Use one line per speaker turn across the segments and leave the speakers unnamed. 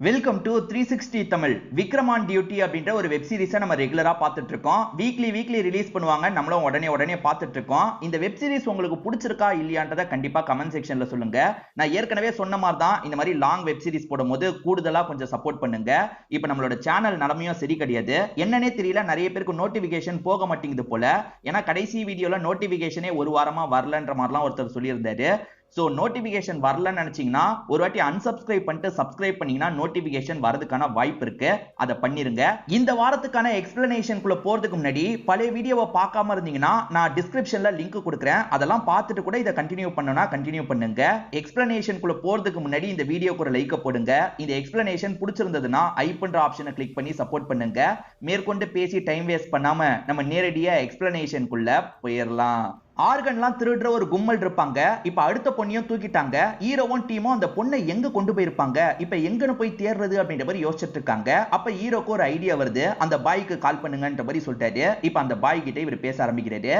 Welcome to 360 Tamil. Vikram on duty அப்படின்ற ஒரு web சீரிஸை நம்ம ரெகுலரா பார்த்துட்டு இருக்கோம். வீக்லி ரிலீஸ் பண்ணுவாங்க, நம்மளும் உடனே பார்த்துட்டு இருக்கோம். இந்த வெப் சீரிஸ் உங்களுக்கு பிடிச்சிருக்கா இல்லையான்றத கண்டிப்பா கமெண்ட் செக்ஷன்ல சொல்லுங்க. நான் ஏற்கனவே சொன்ன மாதிரி தான் இந்த மாதிரி லாங் வெப் சீரிஸ் போடும்போது கூடுதலா கொஞ்சம் சப்போர்ட் பண்ணுங்க. இப்போ நம்மளோட சேனல் நிலைமையும் சரி கிடையாது, என்னன்னே தெரியல, நிறைய பேருக்கு நோட்டிபிகேஷன் போக மாட்டேங்குது போல. ஏன்னா கடைசி வீடியோல நோட்டிபிகேஷனே ஒரு வாரமா வரலன்ற மாதிரிலாம் ஒருத்தர் சொல்லியிருந்தாரு. சோ நோட்டிபிகேஷன் வரலன்னு நினைச்சீங்கன்னா ஒரு வாட்டி அன்சப்ஸ்கிரைப் பண்ணிட்டு சப்ஸ்கிரைப் பண்ணீங்கன்னா நோட்டிபிகேஷன் வரதுக்கான வாய்ப்பு இருக்கு, அதை பண்ணிருங்க. இந்த வாரத்துக்கான எக்ஸ்பிளனேஷனுக்குள்ள போறதுக்கு முன்னாடி பழைய வீடியோவை பார்க்காம இருந்தீங்கன்னா நான் டிஸ்கிரிப்ஷன்ல லிங்க் கொடுக்குறேன், அதெல்லாம் பார்த்துட்டு கூட இதை கண்டினியூ பண்ணனும்னா கண்டினியூ பண்ணுங்க. எக்ஸ்பிளனேஷனுக்குள்ள போறதுக்கு முன்னாடி இந்த வீடியோக்கு ஒரு லைக் போடுங்க. இந்த எக்ஸ்பிளனேஷன் பிடிச்சிருந்ததுன்னா ஐ பண்ற ஆப்ஷனை கிளிக் பண்ணி சப்போர்ட் பண்ணுங்க. மேற்கொண்டு பேசி டைம் வேஸ்ட் பண்ணாம நம்ம நேரடியா எக்ஸ்பிளனேஷனுக்குள்ள போயிடலாம். ஆர்கன்லாம் திருடுற ஒரு கும்பல் இருப்பாங்க. இப்ப அடுத்த பொண்ணையும் தூக்கிட்டாங்க. ஹீரோவும் டீமும் அந்த பொண்ணை எங்க கொண்டு போயிருப்பாங்க, இப்ப எங்கன்னு போய் தேடுறது அப்படின்ற மாதிரி யோசிச்சுட்டு இருக்காங்க. அப்ப ஹீரோக்கு ஒரு ஐடியா வருது, அந்த பாய்க்கு கால் பண்ணுங்கன்ற மாதிரி சொல்லிட்டாரு. இப்ப அந்த பாய் கிட்ட இவர் பேச ஆரம்பிக்கிறாரு.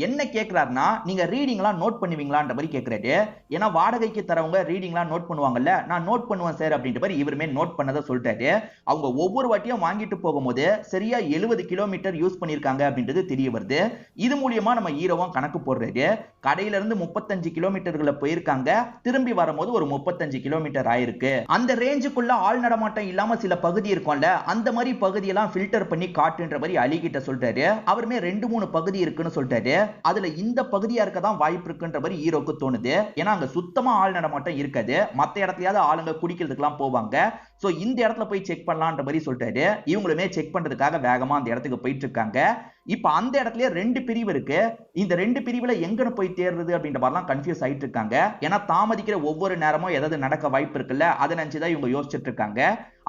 என்ன கேட்கிறாருன்னா, நீங்க ரீடிங்லாம் நோட் பண்ணுவீங்களான்ற மாதிரி கேட்கிறாரு. ஏன்னா வாடகைக்கு தரவங்க ரீடிங்லாம் நோட் பண்ணுவாங்கல்ல, நான் நோட் பண்ணுவேன் சார் அப்படின்ற மாதிரி இவருமே நோட் பண்ணதை சொல்லிட்டாரு. அவங்க ஒவ்வொரு வாட்டியும் வாங்கிட்டு போகும்போது சரியா 70 கிலோமீட்டர் யூஸ் பண்ணிருக்காங்க அப்படின்றது தெரிய வருது. இது மூலியமா நம்ம ஹீரோவும் கணக்கு போடுறாரு. கடையில இருந்து 35 கிலோமீட்டர்களை போயிருக்காங்க, திரும்பி வரும்போது ஒரு 35 கிலோமீட்டர் ஆயிருக்கு. அந்த ரேஞ்சுக்குள்ள ஆள் நடமாட்டம் இல்லாம சில பகுதி இருக்கும்ல, அந்த மாதிரி பகுதியெல்லாம் ஃபில்டர் பண்ணி காட்டுன்ற மாதிரி அலி கிட்ட சொல்றாரு. அவருமே 2-3 பகுதி இருக்குன்னு சொல்றாரு. அதுல இந்த பகுதியா இருக்க தான் வாய்ப்பு இருக்குன்ற மாதிரி ஹீரோக்கு தோணுது. ஏன்னா அங்க சுத்தமா ஆள் நடமாட்டம் இருக்காது, மத்த இடத்துலயாவது ஆளுங்க குடிக்கிறதுக்கெல்லாம் போவாங்க. சோ இந்த இடத்துல போய் செக் பண்ணலாம்ன்ற மாதிரி சொல்றாரு. இவங்களுமே செக் பண்றதுக்காக வேகமா அந்த இடத்துக்கு போயிட்டு இருக்காங்க. இப்ப அந்த இடத்துல 2 பிரிவு இருக்கு. இந்த 2 பிரிவுல எங்க போய் தேர்றது அப்படின்ற மாதிரிலாம் கன்ஃபியூஸ் ஆயிட்டு இருக்காங்க. ஏன்னா தாமதிக்கிற ஒவ்வொரு நேரமும் ஏதாவது நடக்க வாய்ப்பு இருக்குல்ல, அதை நினைச்சுதான் இவங்க யோசிச்சுட்டு இருக்காங்க.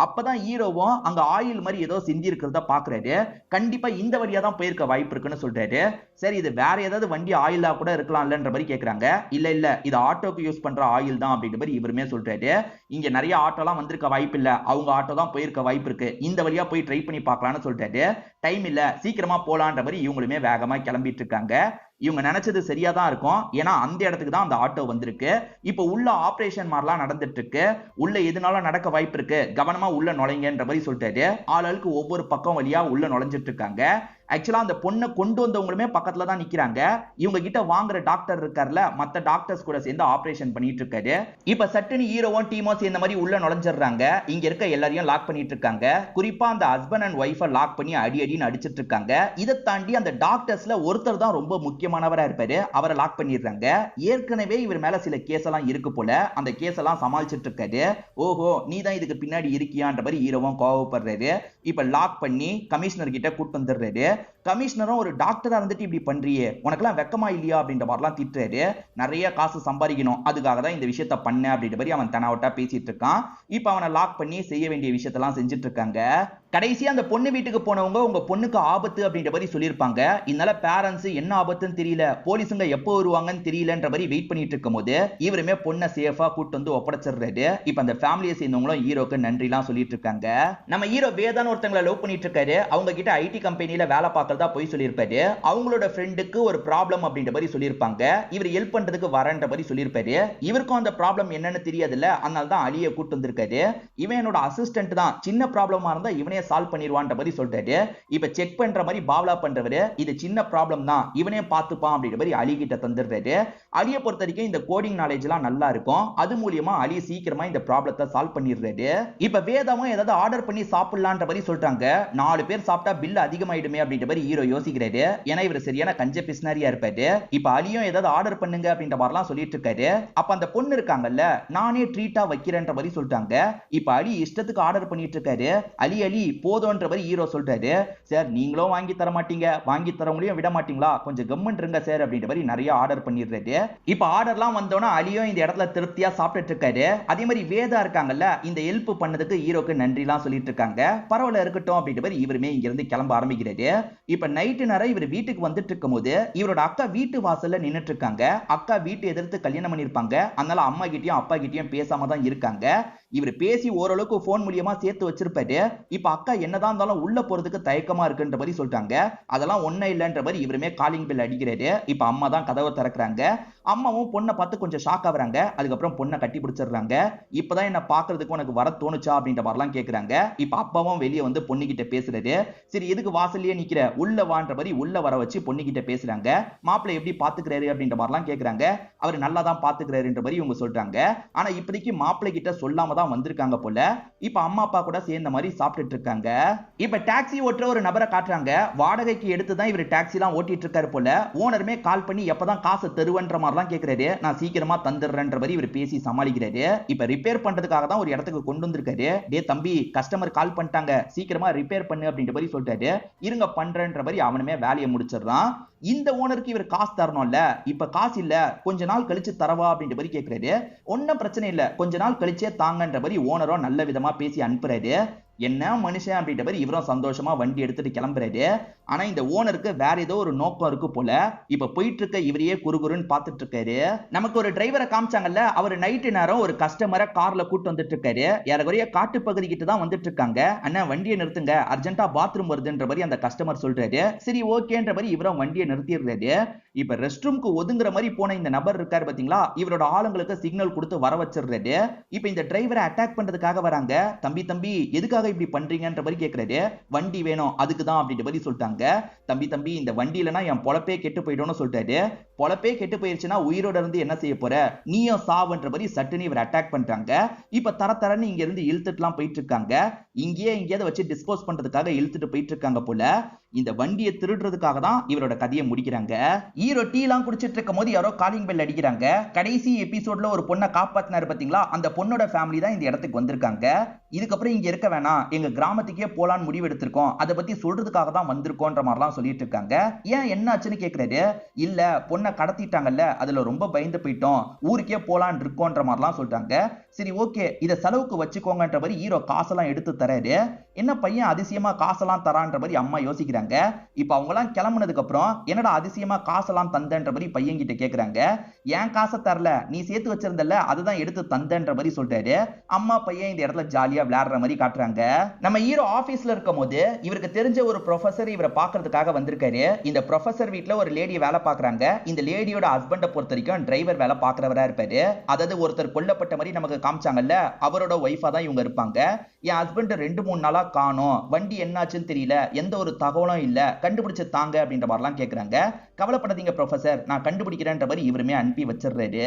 அப்பதான் ஹீரோவும் அங்க ஆயில் மாதிரி ஏதோ சிந்தி இருக்கிறத பாக்குறாரு. கண்டிப்பா இந்த வழியா தான் போயிருக்க வாய்ப்பு இருக்குன்னு சொல்றாரு. சரி, இது வேற ஏதாவது வண்டி ஆயிலா கூட இருக்கலாம்லன்ற மாதிரி கேக்குறாங்க. இல்ல இது ஆட்டோக்கு யூஸ் பண்ற ஆயில் தான் அப்படின்ற மாதிரி இவருமே சொல்றாரு. இங்க நிறைய ஆட்டோலாம் வந்திருக்க வாய்ப்பு இல்ல, அவங்க ஆட்டோ தான் போயிருக்க வாய்ப்பு இருக்கு, இந்த வழியா போய் ட்ரை பண்ணி பார்க்கலாம்னு சொல்றாரு. டைம் இல்ல, சீக்கிரமா போலான்ற மாதிரி இவங்களுமே வேகமா கிளம்பிட்டு இருக்காங்க. இவங்க நினைச்சது சரியா தான் இருக்கும், ஏன்னா அந்த இடத்துக்கு தான் அந்த ஆட்டோ வந்திருக்கு. இப்ப உள்ள ஆபரேஷன் மாதிரிலாம் நடந்துட்டு இருக்கு. உள்ள எதுனால நடக்க வாய்ப்பு இருக்கு, கவனமா உள்ள நுழைங்கன்ற மாதிரி சொல்லிட்டாரு. ஆளுக்கு ஒவ்வொரு பக்கம் வழியா உள்ள நுழைஞ்சிட்டு இருக்காங்க. ஆக்சுவலா அந்த பொண்ணை கொண்டு வந்தவங்களுமே பக்கத்துல தான் நிக்கிறாங்க. இவங்க கிட்ட வாங்குற டாக்டர் இருக்கார்ல, மத்த டாக்டர்ஸ் கூட சேர்ந்து ஆபரேஷன் பண்ணிட்டு இருக்காரு. இப்ப சட்டுன்னு ஹீரோவும் டீமும் சேர்ந்த மாதிரி உள்ள நுழைஞ்சிடுறாங்க. இங்க இருக்க எல்லாரையும் லாக் பண்ணிட்டு இருக்காங்க. குறிப்பா அந்த ஹஸ்பண்ட் அண்ட் ஒய்ஃபை லாக் பண்ணி அடின்னு அடிச்சிட்டு இருக்காங்க. இதை தாண்டி அந்த டாக்டர்ஸ்ல ஒருத்தர் தான் ரொம்ப முக்கியமானவரா இருப்பாரு, அவரை லாக் பண்ணிடுறாங்க. ஏற்கனவே இவர் மேல சில கேஸ் எல்லாம் இருக்கு போல, அந்த கேஸ் எல்லாம் சமாளிச்சிட்டு இருக்காரு. ஓஹோ, நீ தான் இதுக்கு பின்னாடி இருக்கியான்ற மாதிரி ஹீரோவும் கோவப்படுறாரு. இப்ப லாக் பண்ணி கமிஷனர் கிட்ட கூட்டு வந்துடுறாரு. கமிஷனரும் ஒரு டாக்டரா இருந்துட்டு இப்படி பண்றியே, உனக்கெல்லாம் வெக்கமா இல்லையா அப்படின்ற மாதிரிலாம் திட்டுறாரு. நிறைய காசு சம்பாதிக்கணும், அதுக்காக தான் இந்த விஷயத்த பண்ண அப்படின்ற மாதிரி அவன் தனவட்டா பேசிட்டு இருக்கான். இப்ப அவனை லாக் பண்ணி செய்ய வேண்டிய விஷயத்தெல்லாம் செஞ்சுட்டு இருக்காங்க. கடைசியா அந்த பொண்ணு வீட்டுக்கு போனவங்க உங்க பொண்ணுக்கு ஆபத்து அப்படின்ற மாதிரி சொல்லியிருப்பாங்க. இதனால பேரண்ட்ஸ் என்ன ஆபத்துன்னு தெரியல, போலீஸுங்க எப்போ வருவாங்கன்னு தெரியலன்ற மாதிரி வெயிட் பண்ணிட்டு இருக்கும் போது இவருமே பொண்ணை சேஃபா கூட்டு வந்து ஒப்படைச்சிடுறாரு. இப்ப அந்த ஃபேமிலியை சேர்ந்தவங்களும் ஹீரோக்கு நன்றி எல்லாம் சொல்லிட்டு இருக்காங்க. நம்ம ஹீரோ வேதான்னு ஒருத்தங்களை லவ் பண்ணிட்டு இருக்காரு. அவங்க கிட்ட ஐடி கம்பெனில வேலை பார்க்கறதா போய் சொல்லியிருப்பாரு. அவங்களோட ஃப்ரெண்டுக்கு ஒரு ப்ராப்ளம் அப்படின்ற மாதிரி சொல்லியிருப்பாங்க. இவர் ஹெல்ப் பண்றதுக்கு வரன்ற மாதிரி சொல்லியிருப்பாரு. இவருக்கும் அந்த ப்ராப்ளம் என்னன்னு தெரியாதுல்ல, அதனால தான் அலியை கூட்டு வந்திருக்காரு. இவன் என்னோட அசிஸ்டன்ட் தான், சின்ன ப்ராப்ளமா இருந்தா இவனே சால்வ் பண்ணிடுவான்ற மாதிரி சொல்றாரு. இப்ப செக் பண்ற மாதிரி பாவலா பண்றவரு இது சின்ன ப்ராப்ளம் தான், இவனே பார்த்துப்பான் அப்படின்ற மாதிரி அலி கிட்ட தந்துடுறாரு. அலியை பொறுத்த வரைக்கும் இந்த கோடிங் நாலேஜ் எல்லாம் நல்லா இருக்கும், அது மூலியமா அலி சீக்கிரமா இந்த ப்ராப்ளத்தை சால்வ் பண்ணிடுறாரு. இப்ப வேதாவும் ஏதாவது ஆர்டர் பண்ணி சாப்பிடலான்ற மாதிரி சொல்றாங்க. 4 பேர் சாப்பிட்டா பில் அதிகமாயிடுமே அப்படின்ற மாதிரி ஹீரோ யோசிக்கிறாரு. ஏன்னா இவர் சரியான கஞ்ச பிஸ்னாரியா இருப்பாரு. இப்ப அலியும் ஏதாவது ஆர்டர் பண்ணுங்க அப்படின்ற மாதிரிலாம் சொல்லிட்டு இருக்காரு. அப்ப அந்த பொண்ணு இருக்காங்கல்ல, நானே ட்ரீட்டா வைக்கிறேன்ற மாதிரி சொல்லிட்டாங்க. இப்ப அலி இஷ்டத்துக்கு ஆர்டர் பண்ணிட்டு இருக்காரு. அலி போதோன்ற மாதிரி ஹீரோ சொல்றாரு. சார் நீங்களும் வாங்கி தர மாட்டீங்க, வாங்கி தரவங்களையும் விட மாட்டீங்களா, கொஞ்சம் கம்மன் இருங்க சார் அப்படின்ற மாதிரி நிறைய ஆர்டர் பண்ணிடுறாரு. இப்ப ஆர்டர்லாம் வந்தோன்னா அலியும் இந்த இடத்துல திருப்தியா சாப்பிட்டுட்டு இருக்காரு. அதே மாதிரி வேதா இருக்காங்கல்ல, இந்த ஹெல்ப் பண்ணதுக்கு ஹீரோக்கு நன்றி எல்லாம் சொல்லிட்டு இருக்காங்க. பரவாயில்ல இருக்கட்டும் அப்படின்ற மாதிரி இவருமே இங்க இருந்து கிளம்ப ஆரம்பிக்கிறாரு. இப்ப நைட்டு நேரம் இவர் வீட்டுக்கு வந்துட்டு இருக்கும் போது இவரோட அக்கா வீட்டு வாசல்ல நின்னுட்டு இருக்காங்க. அக்கா வீட்டு எதிர்த்து கல்யாணம் பண்ணிருப்பாங்க, அதனால அம்மா கிட்டயும் அப்பா கிட்டயும் பேசாம தான் இருக்காங்க. இவர் பேசி ஓரளவுக்கு போன் மூலியமா சேர்த்து வச்சிருப்பாரு. இப்ப அக்கா என்னதான் இருந்தாலும் உள்ள போறதுக்கு தயக்கமா இருக்குன்ற மாதிரி சொல்லிட்டாங்க. அதெல்லாம் ஒண்ணே இல்லன்ற மாதிரி இவருமே காலிங் பெல் அடிக்கிறாரு. இப்ப அம்மா தான் கதவை திறக்கிறாங்க. அம்மாவும் பொண்ணை பார்த்து கொஞ்சம் ஷாக் ஆகுறாங்க. அதுக்கப்புறம் பொண்ணை கட்டி பிடிச்சிடுறாங்க. இப்பதான் என்ன பாக்குறதுக்கு உனக்கு வர தோணுச்சா அப்படின்ற மாதிரிலாம் கேக்குறாங்க. இப்ப அப்பாவும் வெளியே வந்து பொண்ணுகிட்ட பேசுறாரு. சரி எதுக்கு வாசல்லயே நிக்கிற, உள்ள வான்ற மாதிரி உள்ள வர வச்சு பொண்ணுகிட்ட பேசுறாங்க. மாப்பிள்ளை எப்படி பாத்துக்கிறாரு அப்படின்ற மாதிரிலாம் கேக்குறாங்க. அவர் நல்லா தான் பாத்துக்கிறாருன்ற மாதிரி இவங்க சொல்றாங்க. ஆனா இப்போதைக்கு மாப்பிள்ளை கிட்ட சொல்லாம தான் வந்திருக்காங்க போல. இப்ப அம்மா அப்பா கூட சேர்ந்த மாதிரி சாப்பிட்டுட்டு இருக்காங்க. இப்ப டாக்ஸி ஓட்டுற ஒரு நபரை காட்டுறாங்க. வாடகைக்கு எடுத்து தான் இவர் டாக்ஸி எல்லாம் ஓட்டிட்டு இருக்காரு போல. ஓனருமே கால் பண்ணி எப்பதான் காசு தருவன்ற மாதிரிலாம் கேக்குறாரு. நான் சீக்கிரமா தந்துடுறேன்ற மாதிரி இவர் பேசி சமாளிக்கிறாரு. இப்ப ரிப்பேர் பண்றதுக்காக தான் ஒரு இடத்துக்கு கொண்டு வந்திருக்காரு. டே தம்பி, கஸ்டமர் கால் பண்ணிட்டாங்க, சீக்கிரமா ரிப்பேர் பண்ணு அப்படின்ற மாதிரி சொல்லிட்டாரு. இருங்க பண்றேன்ற மாதிரி அவனுமே வேலையை முடிச்சிடறான். இந்த ஓனருக்கு இவர் காசு தரணும்ல. இப்ப காசு இல்ல, கொஞ்ச நாள் கழிச்சு தரவா அப்படின்ற மாதிரி கேக்குறாரு. ஒன்னும் பிரச்சனை இல்ல, கொஞ்ச நாள் கழிச்சே தாங்கன்ற மாதிரி ஓனரும் நல்ல விதமா பேசி அனுப்புறாரு. என்ன மனுஷன் அப்படின்ற மாதிரி இவரும் சந்தோஷமா வண்டி எடுத்துட்டு கிளம்புறாரு. ஆனா இந்த ஓனருக்கு வேற ஏதோ ஒரு நோக்கம் இருக்கு போல. இப்ப போயிட்டு இருக்க இவரையே குறுகுறுன்னு பாத்துட்டு இருக்காரு. நமக்கு ஒரு டிரைவரை காமிச்சாங்கல்ல, அவர் நைட்டு நேரம் ஒரு கஸ்டமரை கார்ல கூட்டு வந்துட்டு இருக்காரு. ஏறக்குறைய காட்டு பகுதி கிட்ட தான் வந்துட்டு இருக்காங்க. அண்ணா வண்டியை நிறுத்துங்க, அர்ஜென்ட்டா பாத்ரூம் வருதுன்ற மாதிரி அந்த கஸ்டமர் சொல்றாரு. சரி ஓகேன்ற மாதிரி இவரும் வண்டியை நிறுத்திடுறாரு. இப்ப ரெஸ்ட் ரூம்க்கு ஒதுங்குற மாதிரி போன இந்த நபர் இருக்காரு பாத்தீங்களா, இவரோட ஆளுங்களுக்கு சிக்னல் கொடுத்து வர வச்சிடுறாரு. இப்ப இந்த டிரைவரை அட்டாக் பண்றதுக்காக வராங்க. தம்பி தம்பி எதுக்காக இப்படி பண்றீங்கன்ற மாதிரி கேக்குறாரு. வண்டி வேணும் அதுக்குதான் அப்படின்ற மாதிரி சொல்லிட்டாங்க. தம்பி தம்பி இந்த வண்டி இல்லனா என் பொழப்பே கெட்டு போயிடும்னு சொல்லிட்டாரு. பொழப்பே கெட்டு போயிருச்சுன்னா உயிரோட இருந்து என்ன செய்ய போற, நீயும் சாவுன்ற மாதிரி சட்டுன்னு இவர் அட்டாக் பண்றாங்க. இப்ப தரன்னு இங்க இருந்து இழுத்துட்டுலாம் போயிட்டு இருக்காங்க. இங்கேயே எங்கேயாவது வச்சு டிஸ்போஸ் பண்றதுக்காக இழுத்துட்டு போயிட்டு இருக்காங்க போல. இந்த வண்டியை திருடுறதுக்காக தான் இவரோட கதையை முடிக்கிறாங்க. ஹீரோ டீ எல்லாம் குடிச்சிட்டு இருக்கும் போது யாரோ காலிங் பெல் அடிக்கிறாங்க. கடைசி எபிசோட்ல ஒரு பொண்ணை காப்பாத்தினாரு பாத்தீங்களா, அந்த பொண்ணோட ஃபேமிலி தான் இந்த இடத்துக்கு வந்திருக்காங்க. இதுக்கப்புறம் இங்க இருக்க வேணாம், எங்க கிராமத்துக்கே போலான்னு முடிவு எடுத்திருக்கோம், அதை பத்தி சொல்றதுக்காக தான் வந்திருக்கோன்ற மாதிரிலாம் சொல்லிட்டு இருக்காங்க. ஏன் என்ன ஆச்சுன்னு கேக்குறாரு. இல்ல பொண்ணை கடத்திட்டாங்கல்ல, அதுல ரொம்ப பயந்து போயிட்டோம், ஊருக்கே போலான்னு இருக்கோன்ற மாதிரிலாம் சொல்றாங்க. சரி ஓகே, இதை செலவுக்கு வச்சுக்கோங்கன்ற மாதிரி ஹீரோ காசெல்லாம் எடுத்து தராரு. என்ன பையன் அதிசயமா காசெல்லாம் தரான்ற மாதிரி அம்மா யோசிக்கிறாங்க. இப்ப அவங்க எல்லாம் கிளம்புனதுக்கு அப்புறம் என்னடா அதிசயமா காசெல்லாம் தந்தன்ற மாதிரி பையன் கிட்ட கேக்குறாங்க. ஏன் காசை தரல, நீ சேர்த்து வச்சிருந்தல அதுதான் எடுத்து தந்தன்ற மாதிரி சொல்றாரு. அம்மா பையன் இந்த இடத்துல ஜாலியா விளையாடுற மாதிரி காட்டுறாங்க. நம்ம ஹீரோ ஆபீஸ்ல இருக்கும் போது இவருக்கு தெரிஞ்ச ஒரு ப்ரொஃபசர் இவரை பாக்குறதுக்காக வந்திருக்காரு. இந்த ப்ரொஃபசர் வீட்ல ஒரு லேடி வேலை பாக்குறாங்க. இந்த லேடியோட ஹஸ்பண்டை பொறுத்த வரைக்கும் டிரைவர் வேலை பாக்குறவரா இருப்பாரு. அதாவது ஒருத்தர் கொல்லப்பட்ட மாதிரி நமக்கு காமிச்சாங்கல்ல, அவரோட ஒய்ஃபா தான் இவங்க இருப்பாங்க. என் ஹஸ்பண்ட் 2-3 நாளா காணோம், வண்டி என்னாச்சுன்னு தெரியல, எந்த ஒரு தகவலும் இல்ல, கண்டுபிடிச்சு தாங்க அப்படின்ற மாதிரிலாம் கேக்குறாங்க. கவலைப்படாதீங்க ப்ரொஃபசர், நான் கண்டுபிடிக்கிறேன்ற மாதிரி இவருமே அனுப்பி வச்சிடுறாரு.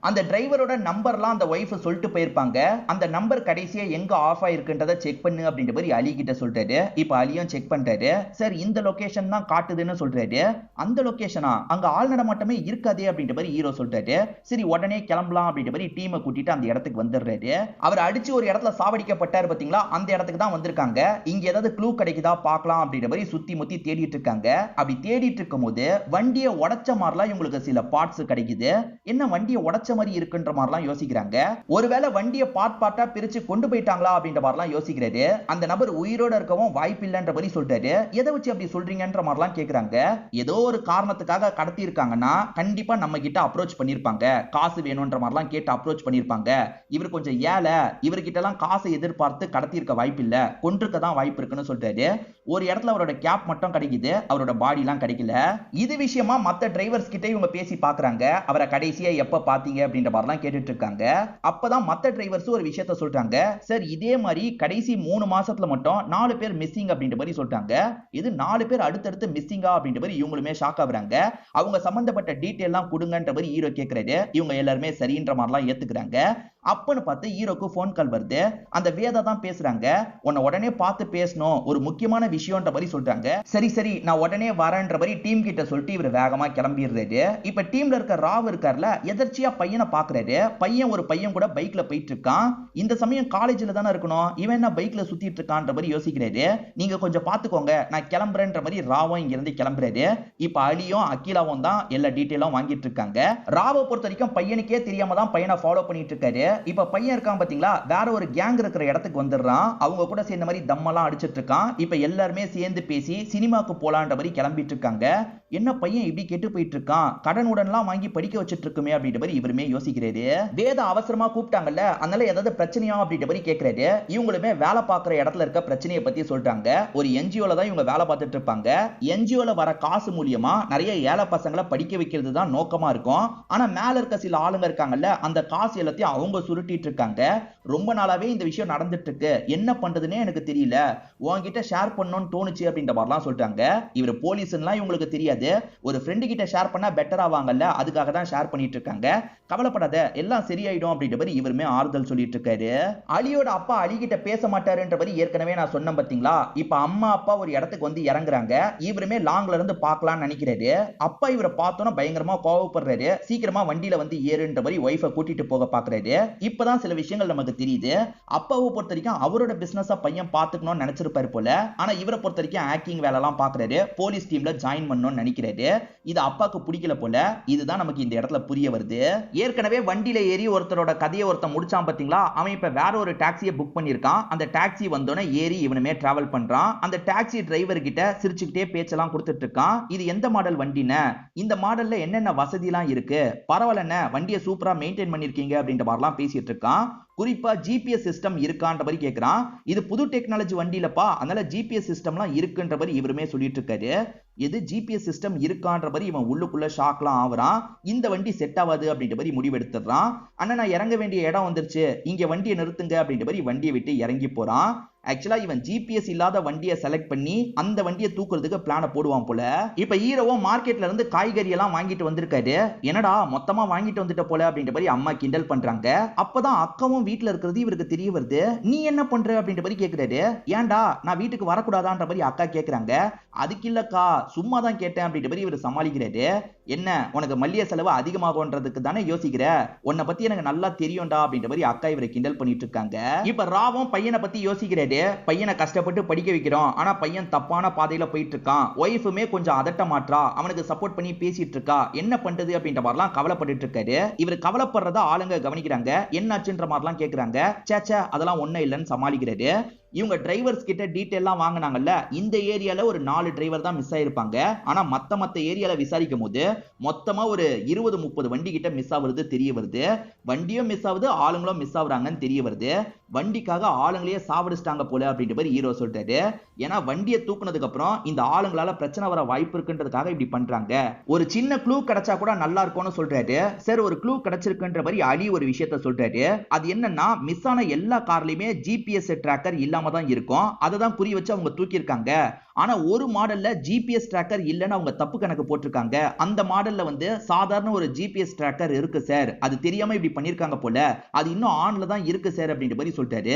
அந்த டிரைவரோட நம்பர்லாம் அந்த ஒய்ஃப் சொல்லிட்டு போயிருப்பாங்க. அந்த நம்பர் கடைசியா எங்க ஆஃப் ஆயிருக்குன்றத செக் பண்ணு அப்படின்ற மாதிரி அலி கிட்ட சொல்றாரு. இப்ப அலியும் செக் பண்றாரு. சார் இந்த லொகேஷன் தான் காட்டுதுன்னு சொல்றாரு. அந்த லொகேஷனா, அங்க ஆள் நடமாட்டமே இருக்காதே அப்படின்ற மாதிரி ஹீரோ சொல்றாரு. சரி உடனே கிளம்பலாம் அப்படின்ற மாதிரி டீமை கூட்டிட்டு அந்த இடத்துக்கு வந்துடுறாரு. அவர் அடிச்சு ஒரு இடத்துல சாவடிக்கப்பட்டாரு பாத்தீங்களா, அந்த இடத்துக்கு தான் வந்திருக்காங்க. இங்க ஏதாவது க்ளூ கிடைக்குதா பார்க்கலாம் அப்படின்ற மாதிரி சுத்தி முத்தி தேடிட்டு இருக்காங்க. அப்படி தேடிட்டு இருக்கும் போது வண்டியை உடைச்ச மாதிரிலாம் இவங்களுக்கு சில பார்ட்ஸ் கிடைக்குது. என்ன வண்டியை உடைச்ச மாதிரி இருக்குன்ற மாதிரிலாம் யோசிக்கிறாங்க. ஒருவேளை வண்டியை பார்ட்டா பிரிச்சு கொண்டு போயிட்டாங்களா அப்படின்ற மாதிரிலாம் யோசிக்கிறாரு. அந்த நபர் உயிரோட இருக்கவும் வாய்ப்பு இல்லைன்ற மாதிரி சொல்றாரு. எதை வச்சு அப்படி சொல்றீங்கன்ற மாதிரிலாம் கேக்குறாங்க. ஏதோ ஒரு காரணத்துக்காக கடத்தி இருக்காங்கன்னா கண்டிப்பா நம்ம கிட்ட அப்ரோச் பண்ணிருப்பாங்க, காசு வேணும்ன்ற மாதிரிலாம் கேட்டு அப்ரோச் பண்ணிருப்பாங்க. இவர் கொஞ்சம் ஏழை, இவர்கிட்ட எல்லாம் காசை எதிர்பார்த்து கடத்தி இருக்க வாய்ப்பு இல்ல, கொன்றுக்க தான் வாய்ப்பு இருக்குன்னு சொல்றாரு. ஒரு இடத்துல அவரோட கேப் மட்டும் கிடைக்குது, அவரோட பாடி எல்லாம் கிடைக்கல. இது விஷயமா மத்த டிரைவர்ஸ் கிட்ட இவங்க பேசி பாக்குறாங்க. அவரை கடைசியா எப்ப பாத்தீங்க அப்படின்ற மாதிரிலாம் கேட்டுட்டு இருக்காங்க. அப்பதான் மத்த டிரைவர்ஸ் ஒரு விஷயத்த சொல்றாங்க. சார் இதே மாதிரி கடைசி 3 மாசத்துல மட்டும் 4 பேர் மிஸ்ஸிங் அப்படின்ற மாதிரி சொல்றாங்க. இது 4 பேர் அடுத்தடுத்து மிஸ்ஸிங்கா அப்படின்ற மாதிரி இவங்களுமே ஷாக் ஆகுறாங்க. அவங்க சம்பந்தப்பட்ட டீடைல் எல்லாம் கொடுங்கன்ற மாதிரி ஹீரோ கேக்குறாரு. இவங்க எல்லாருமே சரின்ற மாதிரிலாம் ஏத்துக்கிறாங்க. அப்பன்னு பார்த்து ஹீரோக்கு போன் கால் வருது. அந்த வேதா தான் பேசுறாங்க. உன்னை உடனே பார்த்து பேசணும், ஒரு முக்கியமான விஷயம்ன்ற மாதிரி சொல்றாங்க. சரி சரி நான் உடனே வரேன்ற மாதிரி டீம் கிட்ட சொல்லிட்டு இவர் வேகமா கிளம்பிடுறாரு. இப்ப டீம்ல இருக்க ராவ் இருக்கார்ல, எதர்ச்சியா பையனை பாக்குறாரு. ஒரு பையன் கூட பைக்ல போயிட்டு இருக்கான். இந்த சமயம் காலேஜ்ல தானே இருக்கணும், இவன் என்ன பைக்ல சுத்திட்டு இருக்கான்ற மாதிரி யோசிக்கிறாரு. நீங்க கொஞ்சம் பாத்துக்கோங்க, நான் கிளம்புறேன்ற மாதிரி ராவும் இங்க இருந்து கிளம்புறாரு. இப்ப அலியும் அகிலாவும் தான் எல்லா டீடைலும் வாங்கிட்டு இருக்காங்க. ராவை பொறுத்த வரைக்கும் பையனுக்கே தெரியாம தான் பையனை ஃபாலோ பண்ணிட்டு இருக்காரு. இப்ப பையன் இருக்கான் பாத்தீங்களா, வேற ஒரு கேங் இருக்கிற இடத்துக்கு வந்துடுறான். அவங்க கூட சேர்ந்த மாதிரி தம்மெல்லாம் அடிச்சிட்டு இருக்கான். இப்ப எல்லாருமே சேர்ந்து பேசி சினிமாக்கு போலான்ற மாதிரி கிளம்பிட்டு இருக்காங்க. என்ன பையன் இப்படி கெட்டு போயிட்டு இருக்கான், கடன் உடன்லாம் வாங்கி படிக்க வச்சிட்டு இருக்குமே அப்படின்ற மாதிரி இவருமே யோசிக்கிறாரு. வேத அவசரமா கூப்பிட்டாங்கல்ல, அதனால ஏதாவது பிரச்சனையா அப்படின்ற மாதிரி கேட்கிறாரு. இவங்களுமே வேலை பார்க்குற இடத்துல இருக்க பிரச்சனையை பத்தி சொல்றாங்க. ஒரு என்ஜிஓல தான் இவங்க வேலை பார்த்துட்டு இருப்பாங்க. என்ஜிஓல வர காசு மூலியமா நிறைய ஏழை பசங்களை படிக்க வைக்கிறது தான் நோக்கமா இருக்கும். ஆனா மேல இருக்க சில ஆளுங்க இருக்காங்கல்ல, அந்த காசு எல்லாத்தையும் அவங்க சுருட்டிட்டு இருக்காங்க. ரொம்ப நாளாவே இந்த விஷயம் நடந்துட்டு இருக்கு, என்ன பண்றதுன்னே எனக்கு தெரியல, உன்கிட்ட ஷேர் பண்ணணும்னு தோணுச்சு அப்படின்ற மாதிரிலாம் சொல்றாங்க. இவர் போலீஸ்லாம் இவங்களுக்கு தெரியாது, ஒரு ஃப்ரெண்டு கிட்ட ஷேர் பண்ணா பெட்டர் ஆவாங்கல்ல, அதுக்காக தான் ஷேர் பண்ணிட்டு இருக்காங்க. கவலைப்படாத, எல்லாம் சரியாயிடும் அப்படின்ற மாதிரி இவருமே ஆறுதல் சொல்லிட்டு இருக்காரு. அலியோட அப்பா அலி கிட்ட பேச மாட்டாருன்ற மாதிரி ஏற்கனவே நான் சொன்னேன் பாத்தீங்களா. இப்ப அம்மா அப்பா ஒரு இடத்துக்கு வந்து இறங்குறாங்க. இவருமே லாங்ல இருந்து பார்க்கலாம்னு நினைக்கிறாரு. அப்பா இவரை பார்த்தோன்னா பயங்கரமா கோவப்படுறாரு. சீக்கிரமா வண்டியில வந்து ஏறுன்ற மாதிரி ஒய்ஃபை கூட்டிட்டு போக பாக்குறாரு. இப்பதான் சில விஷயங்கள் நமக்கு தெரியுது. அப்பாவை பொறுத்த வரைக்கும் அவரோட பிசினஸா பையன் பாத்துக்கணும்னு நினைச்சிருப்பாரு போல. ஆனா இவரை பொறுத்த வரைக்கும் ஆக்டிங் வேலை எல்லாம் பாக்குறாரு. போலீஸ் டீம்ல ஜாயின் பண்ணணும்னு நினைக்கிறாரு. இது அப்பாக்கு பிடிக்கல போல. இதுதான் நமக்கு இந்த இடத்துல புரிய வருது. ஏற்கனவே வண்டியில ஏறி ஒருத்தரோட கதையை ஒருத்தன் முடிச்சான் பாத்தீங்களா. அவன் இப்ப வேற ஒரு டாக்ஸியை புக் பண்ணிருக்கான். அந்த டாக்ஸி வந்தோடனே ஏறி இவனுமே டிராவல் பண்றான். அந்த டாக்ஸி டிரைவர் கிட்ட சிரிச்சுக்கிட்டே பேச்செல்லாம் கொடுத்துட்டு இருக்கான். இது எந்த மாடல் வண்டின்னு, இந்த மாடல்ல என்னென்ன வசதி எல்லாம் இருக்கு, பரவாயில்ல வண்டியை சூப்பரா மெயின்டைன் பண்ணிருக்கீங்க அப்படின்ற மாதிரிலாம் பேசிட்டு இருக்கான். குறிப்பா ஜிபிஎஸ் சிஸ்டம் இருக்கான்ற மாதிரி கேட்கிறான். இது புது டெக்னாலஜி வண்டியிலப்பா, அதனால ஜிபிஎஸ் சிஸ்டம்லாம் இருக்குன்ற மாதிரி இவருமே சொல்லிட்டு இருக்காரு. எது ஜிபிஎஸ் சிஸ்டம் இருக்கான்ற மாதிரி இவன் உள்ளுக்குள்ள ஷாக்லாம் ஆகுறான். இந்த வண்டி செட் ஆகாது அப்படின்ற மாதிரி முடிவெடுத்துறான். ஆனா நான் இறங்க வேண்டிய இடம் வந்துருச்சு, இங்க வண்டியை நிறுத்துங்க அப்படின்ற மாதிரி வண்டியை விட்டு இறங்கி போறான். ஆக்சுவலா இவன் ஜிபிஎஸ் இல்லாத வண்டியை செலக்ட் பண்ணி அந்த வண்டியை தூக்குறதுக்கு பிளான போடுவான் போல. இப்ப ஹீரோவும் மார்க்கெட்ல இருந்து காய்கறி எல்லாம் வாங்கிட்டு வந்திருக்காரு. என்னடா மொத்தமா வாங்கிட்டு வந்துட்ட போல அப்படின்ற மாதிரி அம்மா கிண்டல் பண்றாங்க. அப்பதான் அக்காவும் வீட்டுல இருக்கிறது இவருக்கு தெரிய வருது. நீ என்ன பண்ற அப்படின்ற மாதிரி கேக்குறாரு. ஏன்டா நான் வீட்டுக்கு வரக்கூடாதான்ற மாதிரி அக்கா கேக்குறாங்க. அதுக்கு இல்லக்கா, சும்மா தான் கேட்டேன் அப்படின்ற மாதிரி இவர் சமாளிக்கிறாரு. என்ன உனக்கு மல்லிகை செலவு அதிகமாகும்ன்றதுக்கு தானே யோசிக்கிற, உன்னை பத்தி எனக்கு நல்லா தெரியும்டா அப்படின்ற மாதிரி அக்கா இவரை கிண்டல் பண்ணிட்டு இருக்காங்க. இப்ப ராவும் பையனை பத்தி யோசிக்கிறாரு. பையனை கஷ்டப்பட்டு படிக்க வைக்கிறோம், ஆனா பையன் தப்பான பாதையில போயிட்டு இருக்கான். ஒய்ஃபுமே கொஞ்சம் அதட்ட மாற்றா, அவனுக்கு சப்போர்ட் பண்ணி பேசிட்டு இருக்கா, என்ன பண்றது அப்படின்ற மாதிரிலாம் கவலைப்பட்டு இருக்காரு. இவர் கவலைப்படுறதா ஆளுங்க கவனிக்கிறாங்க. என்னாச்சுன்ற மாதிரிலாம் கேக்குறாங்க. சேச்சா அதெல்லாம் ஒண்ணும் இல்லைன்னு சமாளிக்கிறாரு. இவங்க டிரைவர்ஸ் கிட்ட டீடைல்லாம் வாங்கினாங்கல்ல, இந்த ஏரியால ஒரு 4 டிரைவர் தான் மிஸ் ஆயிருப்பாங்க. ஆனா மத்த ஏரியால விசாரிக்கும் போது மொத்தமா ஒரு 20-30 வண்டி கிட்ட மிஸ் ஆகுறது தெரிய வருது. வண்டியும் மிஸ் ஆகுது, ஆளுங்களும் மிஸ் ஆகுறாங்கன்னு தெரிய வருது. வண்டிக்காக ஆளுங்களையே சாவடிச்சிட்டாங்க போல அப்படின்ற மாதிரி ஹீரோ சொல்றாரு. ஏன்னா வண்டியை தூக்குனதுக்கு அப்புறம் இந்த ஆளுங்களால பிரச்சனை வர வாய்ப்பு இருக்குன்றதுக்காக இப்படி பண்றாங்க. ஒரு சின்ன க்ளூ கிடைச்சா கூட நல்லா இருக்கும்னு சொல்றாரு. சரி ஒரு க்ளூ கிடைச்சிருக்குன்ற மாதிரி அலி ஒரு விஷயத்த சொல்றாரு. அது என்னன்னா மிஸ் ஆன எல்லா கார்லயுமே ஜிபிஎஸ் ட்ராக்கர் இல்லாம தான் இருக்கும். அதை தான் குறி வச்சு அவங்க தூக்கி இருக்காங்க. ஆனா ஒரு மாடல்ல ஜிபிஎஸ் ட்ராக்கர் இல்லன்னு அவங்க தப்பு கணக்கு போட்டிருக்காங்க. அந்த மாடல்ல வந்து சாதாரண ஒரு ஜிபிஎஸ் ட்ராக்கர் இருக்கு சார், அது தெரியாம இப்படி பண்ணிருக்காங்க போல, அது இன்னும் ஆன்ல தான் இருக்கு சார் அப்படின்ற மாதிரி சொல்லிட்டாரு.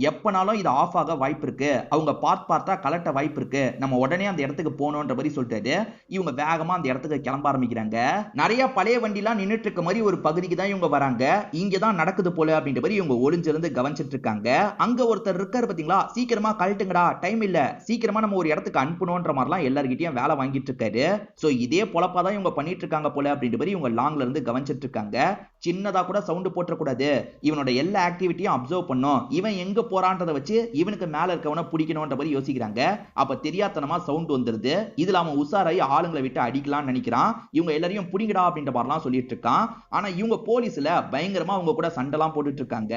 எப்பனாலும் இது ஆஃப் ஆக வாய்ப்பு இருக்கு, அவங்க பார்த்தா கலட்ட வாய்ப்பு இருக்கு, நம்ம உடனே அந்த இடத்துக்கு போகணும்ன்ற மாதிரி சொல்லிட்டாரு. இவங்க வேகமா அந்த இடத்துக்கு கிளம்ப ஆரம்பிக்கிறாங்க. நிறைய பழைய வண்டிலாம் நின்னுட்டு இருக்க மாதிரி ஒரு பகுதிக்கு தான் இவங்க வராங்க. இங்கதான் நடக்குது போல அப்படின்ற மாதிரி இவங்க ஒளிஞ்சிருந்து கவனிச்சிட்டு இருக்காங்க. அங்க ஒருத்தர் இருக்காரு பாத்தீங்களா, சீக்கிரமா கழட்டுங்கடா, டைம் இல்ல, சீக்கிரமா நம்ம ஒரு இடத்துக்கு அனுப்பணும்ன்ற மாதிரிலாம் எல்லார்கிட்டயும் வேலை வாங்கிட்டு இருக்காரு. சோ இதே பொழப்பா தான் இவங்க பண்ணிட்டு இருக்காங்க போல அப்படின்ற மாதிரி இவங்க லாங்ல இருந்து கவனிச்சிட்டு இருக்காங்க. சின்னதா கூட சவுண்ட் போட்டுற கூடாது, இவனோட எல்லா ஆக்டிவிட்டியும் அப்சர்வ் பண்ணும், இவன் எங்க போறான்றதை வச்சு இவனுக்கு மேல இருக்கவனை பிடிக்கணும்ன்ற மாதிரி யோசிக்கிறாங்க. அப்ப தெரியாதனமா சவுண்ட் வந்துருது. இதுல அவன் உசாராயி ஆளுங்களை விட்டு அடிக்கலாம்னு நினைக்கிறான். இவங்க எல்லாரையும் புடிங்கடா அப்படின்ற மாதிரிலாம் சொல்லிட்டு இருக்கான். ஆனா இவங்க போலீஸ்ல பயங்கரமா அவங்க கூட சண்டைலாம் போட்டுட்டு இருக்காங்க.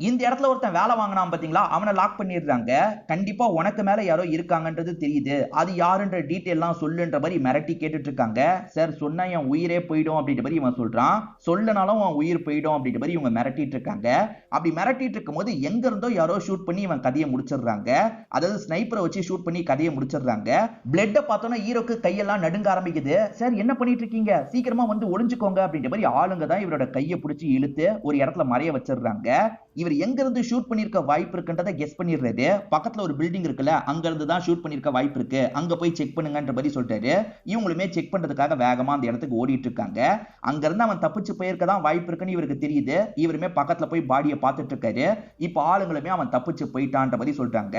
இந்த இடத்துல ஒருத்தன் வேலை வாங்கினான் பாத்தீங்களா, அவனை லாக் பண்ணிடுறாங்க. கண்டிப்பா உனக்கு மேல யாரோ இருக்காங்கன்றது தெரியுது, அது யாருன்ற டீடைல்லாம் சொல்லுன்ற மாதிரி மிரட்டி கேட்டுட்டு இருக்காங்க. சார் சொன்னா என் உயிரே போயிடும் அப்படின்ற மாதிரி இவன் சொல்றான். சொல்லனாலும் அவன் உயிர் போயிடும் அப்படின்ற மாதிரி இவங்க மிரட்டிட்டு இருக்காங்க. அப்படி மிரட்டிட்டு இருக்கும்போது எங்க இருந்தோ யாரோ ஷூட் பண்ணி இவன் கதையை முடிச்சிடுறாங்க. அதாவது ஸ்னைப்பரை வச்சு ஷூட் பண்ணி கதையை முடிச்சிடுறாங்க. பிளட்ட பார்த்தோன்னா ஹீரோக்கு கையெல்லாம் நடுங்க ஆரம்பிக்குது. சார் என்ன பண்ணிட்டு இருக்கீங்க, சீக்கிரமா வந்து ஒளிஞ்சுக்கோங்க அப்படின்ற மாதிரி ஆளுங்க தான் இவரோட கையை பிடிச்சி இழுத்து ஒரு இடத்துல மறைய வச்சிடுறாங்க. இவர் எங்க இருந்து ஷூட் பண்ணிருக்க வாய்ப்பு இருக்குன்றதை கெஸ் பண்ணிடுறாரு. பக்கத்துல ஒரு பில்டிங் இருக்குல்ல, அங்க இருந்து தான் ஷூட் பண்ணிருக்க வாய்ப்பு இருக்கு, அங்க போய் செக் பண்ணுங்கன்ற மாதிரி சொல்லிட்டாரு. இவங்களுமே செக் பண்றதுக்காக வேகமா அந்த இடத்துக்கு ஓடிட்டு இருக்காங்க. அங்க இருந்து அவன் தப்பிச்சு போயிருக்க தான் வாய்ப்பு இருக்குன்னு இவருக்கு தெரியுது. இவருமே பக்கத்துல போய் பாடியை பார்த்துட்டு இருக்காரு. இப்ப ஆளுங்களுமே அவன் தப்பிச்சு போயிட்டான்ற மாதிரி சொல்றாங்க.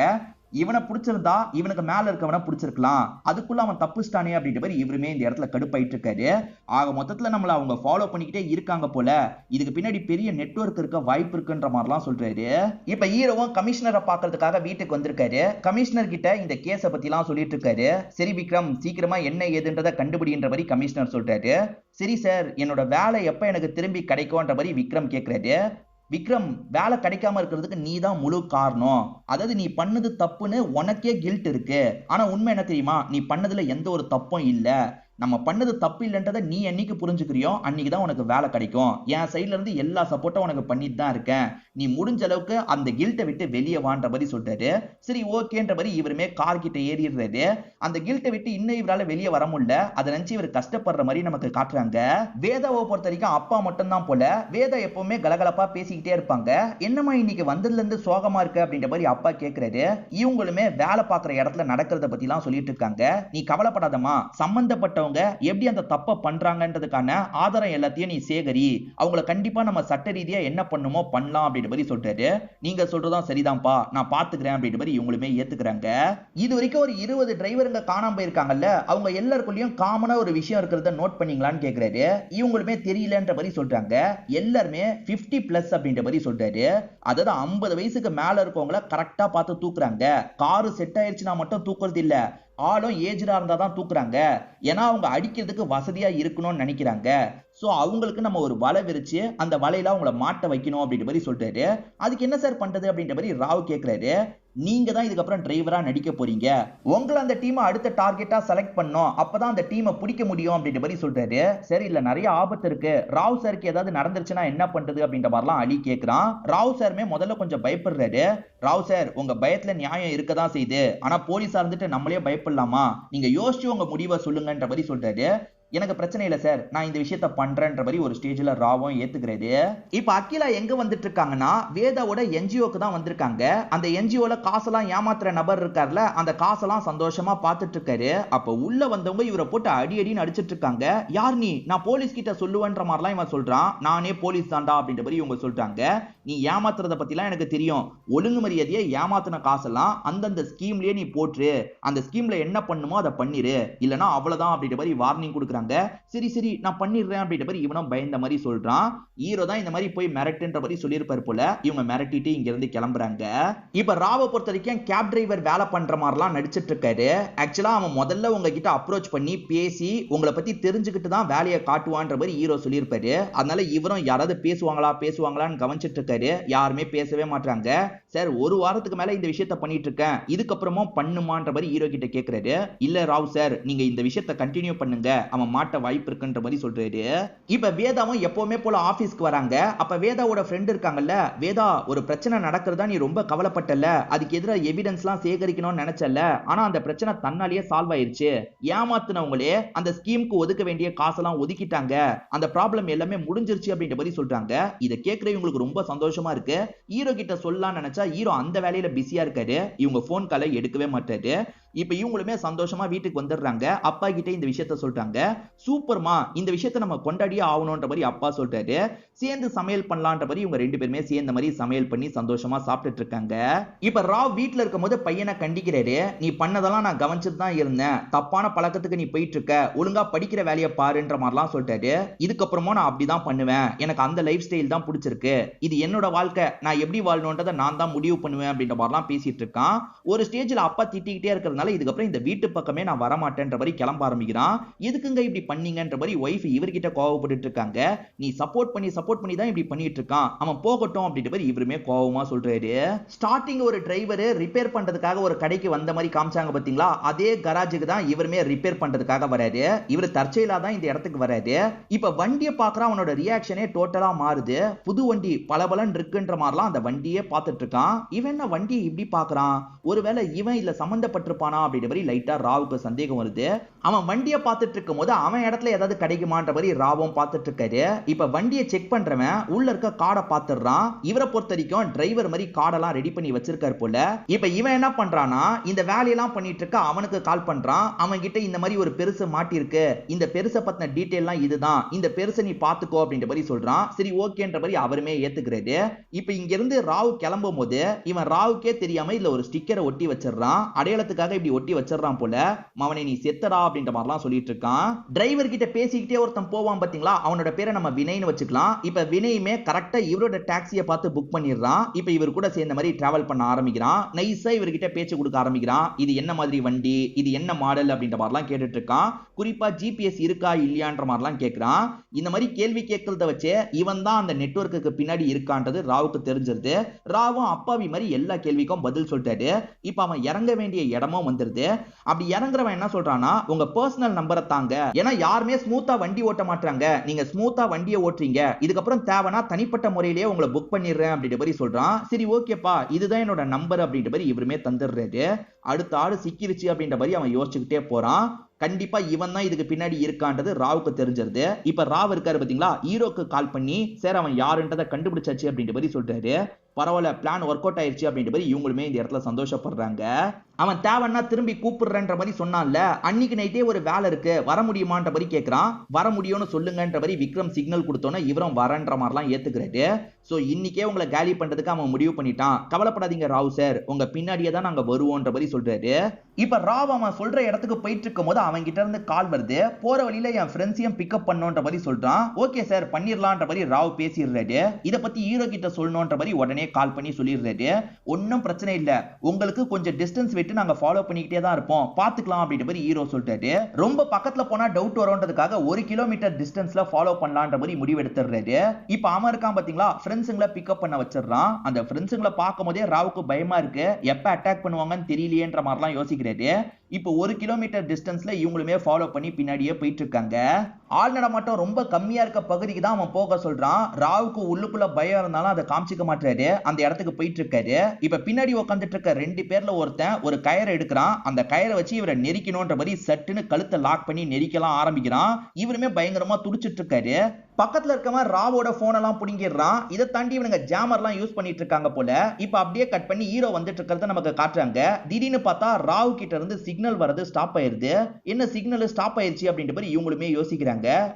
இவனை பிடிச்சிருந்தா இவனுக்கு மேல இருக்கவனை பிடிச்சிருக்கலாம், அதுக்குள்ள அவன் தப்புச்சிட்டானே அப்படின்ற மாதிரி இவருமே இந்த இடத்துல கடுப்பாயிட்டு இருக்காரு. ஆக மொத்தத்துல நம்மள அவங்க ஃபாலோ பண்ணிக்கிட்டே இருக்காங்க போல, இதுக்கு பின்னாடி பெரிய நெட்வொர்க் இருக்க வாய்ப்பு இருக்குன்ற மாதிரிலாம் சொல்றாரு. இப்ப ஹீரோவும் கமிஷனரை பாக்குறதுக்காக வீட்டுக்கு வந்திருக்காரு. கமிஷனர் கிட்ட இந்த கேஸ பத்தி எல்லாம் சொல்லிட்டு இருக்காரு. சரி விக்ரம், சீக்கிரமா என்ன ஏதுன்றத கண்டுபிடின்ற மாதிரி கமிஷனர் சொல்றாரு. சரி சார், என்னோட வேலை எப்ப எனக்கு திரும்பி கிடைக்கும்ன்ற மாதிரி விக்ரம் கேக்குறாரு. விக்ரம், வேலை கிடைக்காம இருக்கிறதுக்கு நீ தான் முழு காரணம். அதாவது நீ பண்ணது தப்புன்னு உனக்கே கில்ட் இருக்கு. ஆனா உண்மை என்ன தெரியுமா, நீ பண்ணதுல எந்த ஒரு தப்பும் இல்ல. நம்ம பண்ணது தப்பு இல்லைன்றதை நீ என்னைக்கு புரிஞ்சுக்கிறியோ அன்னைக்கு தான் உனக்கு வேலை கிடைக்கும். என் சைட்ல இருந்து எல்லா சப்போர்ட்டும் உனக்கு பண்ணிட்டு தான் இருக்கேன். நீ முடிஞ்ச அளவுக்கு அந்த கில்ட்டை விட்டு வெளியே வான்ற மாதிரி சொல்றாரு. சரி ஓகேன்ற மாதிரி இவருமே கார் கிட்ட ஏறிடுறாரு. அந்த கில்ட்டை விட்டு இன்னும் இவரால வெளியே வர முடியல. அதை நினைச்சு இவர் கஷ்டப்படுற மாதிரி நமக்கு காட்டுறாங்க. வேதாவை பொறுத்த வரைக்கும் அப்பா மட்டும் தான் போல. வேதா எப்பவுமே கலகலப்பா பேசிக்கிட்டே இருப்பாங்க. என்னமா இன்னைக்கு வந்ததுல இருந்து சோகமா இருக்கு அப்படின்ற மாதிரி அப்பா கேட்கிறாரு. இவங்களுமே வேலை பார்க்குற இடத்துல நடக்கிறத பத்தி எல்லாம் சொல்லிட்டு இருக்காங்க. நீ கவலைப்படாதமா, சம்பந்தப்பட்ட எப்படி அந்த தப்ப பண்றாங்கன்றதுக்கான ஆதாரம் எல்லாத்தையும் நீ சேகரி, அவங்கள கண்டிப்பா நம்ம சட்ட ரீதியா என்ன பண்ணுமோ பண்ணலாம் அப்படின்ற மாதிரி சொல்றாரு. நீங்க சொல்றதும் சரிதான்ப்பா, நான் பாத்துக்கிறேன் அப்படின்ற மாதிரி இவங்களுமே ஏத்துக்கிறாங்க. இது வரைக்கும் ஒரு 20 டிரைவருங்க காணாம போயிருக்காங்கல்ல, அவங்க எல்லாருக்குள்ளயும் காமனா ஒரு விஷயம் இருக்கிறத நோட் பண்ணீங்களான்னு கேக்குறாரு. இவங்களுமே தெரியலன்ற மாதிரி சொல்றாங்க. எல்லாருமே 50+ அப்படின்ற மாதிரி சொல்றாரு. அதாவது 50 வயசுக்கு மேல இருக்கவங்கள கரெக்டா பார்த்து தூக்குறாங்க. காரு செட் ஆயிடுச்சுன்னா மட்டும் தூக்குறது இல்ல, ஆளும் ஏஜ்டா இருந்தா தான் தூக்குறாங்க. ஏன்னா அவங்க அடிக்கிறதுக்கு வசதியா இருக்கணும்னு நினைக்கிறாங்க. சோ அவங்களுக்கு நம்ம ஒரு வலை விரிச்சு அந்த வலையில அவங்கள மாட்ட வைக்கணும் அப்படின்ற மாதிரி சொல்றாரு. அதுக்கு என்ன சார் பண்றது அப்படின்ற மாதிரி ராவ் கேக்குறாரு. நீங்க தான் இதுக்கப்புறம் டிரைவரா நடிக்க போறீங்க. உங்களை அந்த டீமை அடுத்த டார்கெட்டா செலக்ட் பண்ணோம், அப்பதான் அந்த டீமை பிடிக்க முடியும் அப்படின்ற மாதிரி சொல்றாரு. சரி, இல்ல நிறைய ஆபத்து இருக்கு, ராவ் சாருக்கு ஏதாவது நடந்துருச்சுன்னா என்ன பண்றது அப்படின்ற மாதிரிலாம் அலி கேக்குறான். ராவ் சாருமே முதல்ல கொஞ்சம் பயப்படுறாரு. ராவ் சார், உங்க பயத்துல நியாயம் இருக்கதான் செய்யுது, ஆனா போலீஸா இருந்துட்டு நம்மளே பயப்படலாமா? நீங்க யோசிச்சு உங்க முடிவை சொல்லுங்கன்ற மாதிரி சொல்றாரு. எனக்கு பிரச்சனை இல்ல சார், நான் இந்த விஷயத்த பண்றேன்ற மாதிரி ஒரு ஸ்டேஜ்ல ராவும் ஏத்துக்கிறாரு. இப்ப அகிலா எங்க வந்துட்டு இருக்காங்கன்னா வேதாவோட என்ஜிஓக்கு தான் வந்திருக்காங்க. அந்த என்ஜிஓல காசெல்லாம் ஏமாத்துற நபர் இருக்கார்ல, அந்த காசெல்லாம் சந்தோஷமா பார்த்துட்டு இருக்காரு. அப்ப உள்ள வந்தவங்க இவரை போட்டு அடி அடின்னு அடிச்சிட்டு இருக்காங்க. யார் நீ? நான் போலீஸ் கிட்ட சொல்லுவேன்ற மாதிரிலாம் இவன் சொல்றான். நானே போலீஸ் தான்டா அப்படின்ற மாதிரி இவங்க சொல்றாங்க. நீ ஏமாத்துறத பத்திலாம் எனக்கு தெரியும். ஒழுங்கு மரியாதையை ஏமாத்தின காசெல்லாம் அந்தந்த ஸ்கீம்லயே நீ போட்டு அந்த ஸ்கீம்ல என்ன பண்ணுமோ அதை பண்ணிரு, இல்லனா அவ்வளவுதான் அப்படின்ற மாதிரி வார்னிங் கொடுக்குறாங்க. சரி சரி நான் பண்ணிடுறேன் அப்படின்ற மாதிரி இவனும் பயந்த மாதிரி சொல்றான். ஹீரோ தான் இந்த மாதிரி போய் மிரட்டுன்ற மாதிரி சொல்லியிருப்பாரு போல. இவங்க மிரட்டிட்டு இங்க இருந்து கிளம்புறாங்க. இப்ப ராவை பொறுத்த வரைக்கும் கேப் டிரைவர் வேலை பண்ற மாதிரிலாம் நடிச்சிட்டு இருக்காரு. ஆக்சுவலா அவன் முதல்ல உங்ககிட்ட அப்ரோச் பண்ணி பேசி உங்களை பத்தி தெரிஞ்சுக்கிட்டு தான் வேலையை காட்டுவான்ற மாதிரி ஹீரோ சொல்லியிருப்பாரு. அதனால இவரும் யாராவது பேசுவாங்களான்னு கவனிச்சிட்டு இருக்காரு. யாருமே பேசவே மாட்டாங்க. சார், ஒரு வாரத்துக்கு மேல இந்த விஷயத்த பண்ணிட்டு இருக்கேன், இதுக்கப்புறமும் பண்ணுமான்ற மாதிரி ஹீரோ கிட்ட கேக்குறாரு. இல்ல ராவ் சார், நீங்க இந்த விஷயத்த கண்டினியூ பண்ணுங்க, அவன் மாட்ட வாய்ப்பு இருக்குன்ற மாதிரி சொல்றாரு. இப்ப வேதாவும் எப்பவுமே போல ஆபீஸ்க்கு வராங்க. அப்ப வேதாவோட ஃப்ரெண்ட் இருக்காங்கல்ல, வேதா ஒரு பிரச்சனை நடக்கிறதா நீ ரொம்ப கவலைப்பட்டல, அதுக்கு எதிராக எவிடன்ஸ்லாம் சேகரிக்கணும்னு நினைச்சல, ஆனா அந்த பிரச்சனை தன்னாலேயே சால்வ் ஆயிருச்சு. ஏமாத்துனவங்களே அந்த ஸ்கீமுக்கு ஒதுக்க வேண்டிய காசெல்லாம் ஒதுக்கிட்டாங்க, அந்த ப்ராப்ளம் எல்லாமே முடிஞ்சிருச்சு அப்படின்ற மாதிரி சொல்றாங்க. இதை கேட்கறவங்களுக்கு ரொம்ப சந்தோஷமா இருக்கு. ஹீரோ கிட்ட சொல்லலாம்னு நினைச்சா ஹீரோ அந்த வேலையில பிஸியா இருக்காரு. இவங்க போன் காலை எடுக்கவே மாட்டாரு. இப்ப இவங்களுமே சந்தோஷமா வீட்டுக்கு வந்துடுறாங்க. அப்பா கிட்ட இந்த விஷயத்த சொல்றாங்க. சூப்பர்மா, இந்த விஷயத்த நம்ம கொண்டாடியே ஆகணும்ன்ற மாதிரி அப்பா சொல்றாரு. சேர்ந்து சமையல் பண்ணலான்ற மாதிரி இவங்க ரெண்டு பேருமே சேர்ந்த மாதிரி சமையல் பண்ணி சந்தோஷமா சாப்பிட்டுட்டு இருக்காங்க. இப்ப ராவ் வீட்டுல இருக்கும் போது பையனை கண்டிக்கிறாரு. நீ பண்ணதெல்லாம் நான் கவனிச்சுட்டு தான் இருந்தேன், தப்பான பழக்கத்துக்கு நீ போயிட்டு இருக்க, ஒழுங்கா படிக்கிற வேலையை பாருன்ற மாதிரிலாம் சொல்றாரு. இதுக்கப்புறமா நான் அப்படிதான் பண்ணுவேன், எனக்கு அந்த லைஃப் ஸ்டைல் தான் பிடிச்சிருக்கு, இது என்னோட வாழ்க்கை, நான் எப்படி வாழணும்ன்றதை நான் தான் முடிவு பண்ணுவேன் அப்படின்ற மாதிரிலாம் பேசிட்டு இருக்கான். ஒரு ஸ்டேஜ்ல அப்பா திட்டிக்கிட்டே இருக்கிறதுனால இதுக்கப்புறம் இந்த வீட்டு பக்கமே நான் வரமாட்டேன்ற மாதிரி கிளம்ப ஆரம்பிக்கிறான். எதுக்குங்க இப்படி பண்ணீங்கன்ற மாதிரி ஒய்ஃப் இவர்கிட்ட கோவப்பட்டு இருக்காங்க. நீ சப்போர்ட் பண்ணி தான் இப்படி பண்ணிட்டு இருக்கான், அவன் போகட்டும் அப்படின்ற மாதிரி இவருமே கோவமா சொல்றாரு. ஸ்டார்டிங் ஒரு டிரைவர் ரிப்பேர் பண்றதுக்காக ஒரு கடைக்கு வந்த மாதிரி காமிச்சாங்க பாத்தீங்களா, அதே கராஜுக்கு தான் இவருமே ரிப்பேர் பண்றதுக்காக வராரு. இவர் தற்செயலா தான் இந்த இடத்துக்கு வராரு. இப்ப வண்டியை பாக்குற அவனோட ரியாக்ஷனே டோட்டலா மாறுது. புது வண்டி பலபலன் இருக்குன்ற மாதிரிலாம் அந்த வண்டியே பார்த்துட்டு இருக்கான். இவன் என்ன வண்டியை இப்படி பாக்குறான், ஒருவேளை இவன் இல்ல சம்பந்தப்பட்டிருப்பான் வருவானா அப்படின்ற மாதிரி லைட்டா ராவுக்கு சந்தேகம் வருது. அவன் வண்டியை பார்த்துட்டு இருக்கும் போது அவன் இடத்துல ஏதாவது கிடைக்குமான்ற மாதிரி ராவும் பார்த்துட்டு இருக்காரு. இப்ப வண்டியை செக் பண்றவன் உள்ள இருக்க கார்டை பார்த்துடுறான். இவரை பொறுத்த வரைக்கும் டிரைவர் மாதிரி கார்டெல்லாம் ரெடி பண்ணி வச்சிருக்காரு போல. இப்ப இவன் என்ன பண்றானா இந்த வேலையெல்லாம் பண்ணிட்டு இருக்க அவனுக்கு கால் பண்றான். அவன் கிட்ட இந்த மாதிரி ஒரு பெருசு மாட்டி இருக்கு, இந்த பெருசை பத்தின டீடைல்லாம் இதுதான், இந்த பெருசை நீ பாத்துக்கோ அப்படின்ற மாதிரி சொல்றான். சரி ஓகேன்ற மாதிரி அவருமே ஏத்துக்கிறாரு. இப்ப இங்க இருந்து ராவ் கிளம்பும் போது இவன் ராவுக்கே தெரியாம இதுல ஒரு ஸ்டிக்கரை ஒட்டி வச்சிடறான். அடையாளத்துக்காக இப்படி ஒட்டி வச்சிடறான் போல. அவனை நீ செத்தடா அப்படின்ற மாதிரிலாம் சொல்லிட்டு இருக்கான். டிரைவர் கிட்ட பேசிக்கிட்டே ஒருத்தன் போவான் பாத்தீங்களா, அவனோட பேரை நம்ம வினய்னு வச்சுக்கலாம். இப்ப வினயுமே கரெக்டா இவரோட டாக்ஸியை பார்த்து புக் பண்ணிடுறான். இப்ப இவர் கூட சேர்ந்த மாதிரி டிராவல் பண்ண ஆரம்பிக்கிறான். நைஸா இவர்கிட்ட பேச்சு கொடுக்க ஆரம்பிக்கிறான். இது என்ன மாதிரி வண்டி, இது என்ன மாடல் அப்படின்ற மாதிரிலாம் கேட்டுட்டு இருக்கான். குறிப்பா ஜிபிஎஸ் இருக்கா இல்லையான்ற மாதிரிலாம் கேட்கிறான். இந்த மாதிரி கேள்வி கேட்கறத வச்சு இவன் தான் அந்த நெட்வொர்க்குக்கு பின்னாடி இருக்கான்றது ராவுக்கு தெரிஞ்சிருது. ராவும் அப்பாவி மாதிரி எல்லா கேள்விக்கும் பதில் சொல்லிட்டாரு. இப்ப அவன் இறங்க வேண்டிய இடமும் வந்துருது. அப்படி இறங்குறவன் என்ன சொல்றான்னா, உங்க பர்சனல் நம்பரை தாங்க, ஏன்னா யாருமே ஸ்மூத்தா வண்டி ஓட்ட மாட்டாங்க, நீங்க ஸ்மூத்தா வண்டியை ஓட்டுறீங்க, இதுக்கப்புறம் தேவைனா தனிப்பட்ட முறையிலேயே உங்களை புக் பண்ணிடுறேன் அப்படின்ற மாதிரி சொல்றான். சரி ஓகேப்பா இதுதான் என்னோட நம்பர் அப்படின்ற மாதிரி இவருமே தந்துடுறாரு. அடுத்த ஆடு சிக்கிருச்சு அப்படின்ற மாதிரி அவன் யோசிச்சுக்கிட்டே போறான். கண்டிப்பா இவன் தான் இதுக்கு பின்னாடி இருக்கான்றது ராவுக்கு தெரிஞ்சிருது. இப்ப ராவ் இருக்காரு பாத்தீங்களா, ஹீரோக்கு கால் பண்ணி சார் அவன் யாருன்றதை கண்டுபிடிச்சாச்சு அப்படின்ற மாதிரி சொல்றாரு. பரவாயில்ல பிளான் ஒர்க் அவுட் ஆயிடுச்சு அப்படின்ற மாதிரி இவங்களுமே இந்த இடத்துல சந்தோஷப்படுறாங்க. அவன் தேவைன்னா திரும்பி கூப்பிடுறன்ற மாதிரி சொன்னான்ல, அன்னைக்கு நைட்டே ஒரு வேலை இருக்கு வர முடியுமான்ற மாதிரி கேட்கிறான். வர முடியும்னு சொல்லுங்கன்ற மாதிரி விக்ரம் சிக்னல் கொடுத்தோன்னா இவரும் வரன்ற மாதிரிலாம் ஏத்துக்கிறாரு. சோ இன்னைக்கே உங்களை காலி பண்றதுக்கு அவன் முடிவு பண்ணிட்டான். கவலைப்படாதீங்க ராவ் சார், உங்க பின்னாடியே தான் நாங்க வருவோன்ற மாதிரி சொல்றாரு. இப்ப ராவ் அவன் சொல்ற இடத்துக்கு போயிட்டு இருக்கும் போது அவன் கிட்ட இருந்து கால் வருது. போற வழியில என் ஃப்ரெண்ட்ஸையும் பிக்கப் பண்ணோன்ற மாதிரி சொல்றான். ஓகே சார் பண்ணிடலான்ற மாதிரி ராவ் பேசிடுறாரு. இதை பத்தி ஹீரோ கிட்ட சொல்லணும்ன்ற மாதிரி உடனே கால் பண்ணி சொல்லிடுறாரு. ஒன்னும் பிரச்சனை இல்ல, உங்களுக்கு கொஞ்சம் டிஸ்டன்ஸ் விட்டு நாங்க ஃபாலோ பண்ணிக்கிட்டே தான் இருப்போம், பாத்துக்கலாம் அப்படின்ற மாதிரி ஹீரோ சொல்லிட்டாரு. ரொம்ப பக்கத்துல போனா டவுட் வரும்ன்றதுக்காக 1 கிலோமீட்டர் டிஸ்டன்ஸ்ல ஃபாலோ பண்ணலான்ற மாதிரி முடிவு எடுத்துறாரு. இப்ப அவன் இருக்கான் பாத்தீங்களா, ஃப்ரெண்ட்ஸுங்களை பிக்கப் பண்ண வச்சிடறான். அந்த ஃப்ரெண்ட்ஸுங்களை பார்க்கும் போதே ராவுக்கு பயமா இருக்கு, எப்ப அட்டாக் பண்ணுவாங்கன்னு தெரியலையேன்ற மாதிரிலாம் யோசிக்கிறாரு. இப்போ 1 கிலோமீட்டர் டிஸ்டன்ஸ்ல இவங்களுமே ஃபாலோ பண்ணி பின்னாடியே போயிட்டு இருக்காங்க. ஆள் நடமாட்டம் ரொம்ப கம்மியா இருக்க பகுதிக்கு தான் அவன் போக சொல்றான். ராவுக்கு உள்ளுக்குள்ள பயம் இருந்தாலும் அதை காமிச்சிக்க மாட்டாரு. அந்த இடத்துக்கு போயிட்டு இருக்காரு. இப்ப பின்னாடி உட்காந்துட்டு இருக்க 2 பேர்ல ஒருத்தன் ஒரு கயிறை எடுக்கிறான். அந்த கயிறை வச்சு இவரை நெரிக்கணும்ன்ற மாதிரி சட்டுன்னு கழுத்தை லாக் பண்ணி நெரிக்கலாம் ஆரம்பிக்கிறான். இவருமே பயங்கரமா துடிச்சிட்டு இருக்காரு. பக்கத்துல இருக்கவன் ராவோட போன் எல்லாம் புடிங்கிடுறான். இதை தாண்டி இவனுங்க ஜாமர்லாம் யூஸ் பண்ணிட்டு இருக்காங்க போல. இப்ப அப்படியே கட் பண்ணி ஹீரோ வந்துட்டு இருக்கிறத நமக்கு காட்டுறாங்க. திடீர்னு பார்த்தா ராவ் கிட்ட இருந்து சிக்னல் வரது ஸ்டாப் ஆயிருது. என்ன சிக்னல் ஸ்டாப் ஆயிருச்சு அப்படின்ற மாதிரி இவங்களுமே யோசிக்கிறாங்க.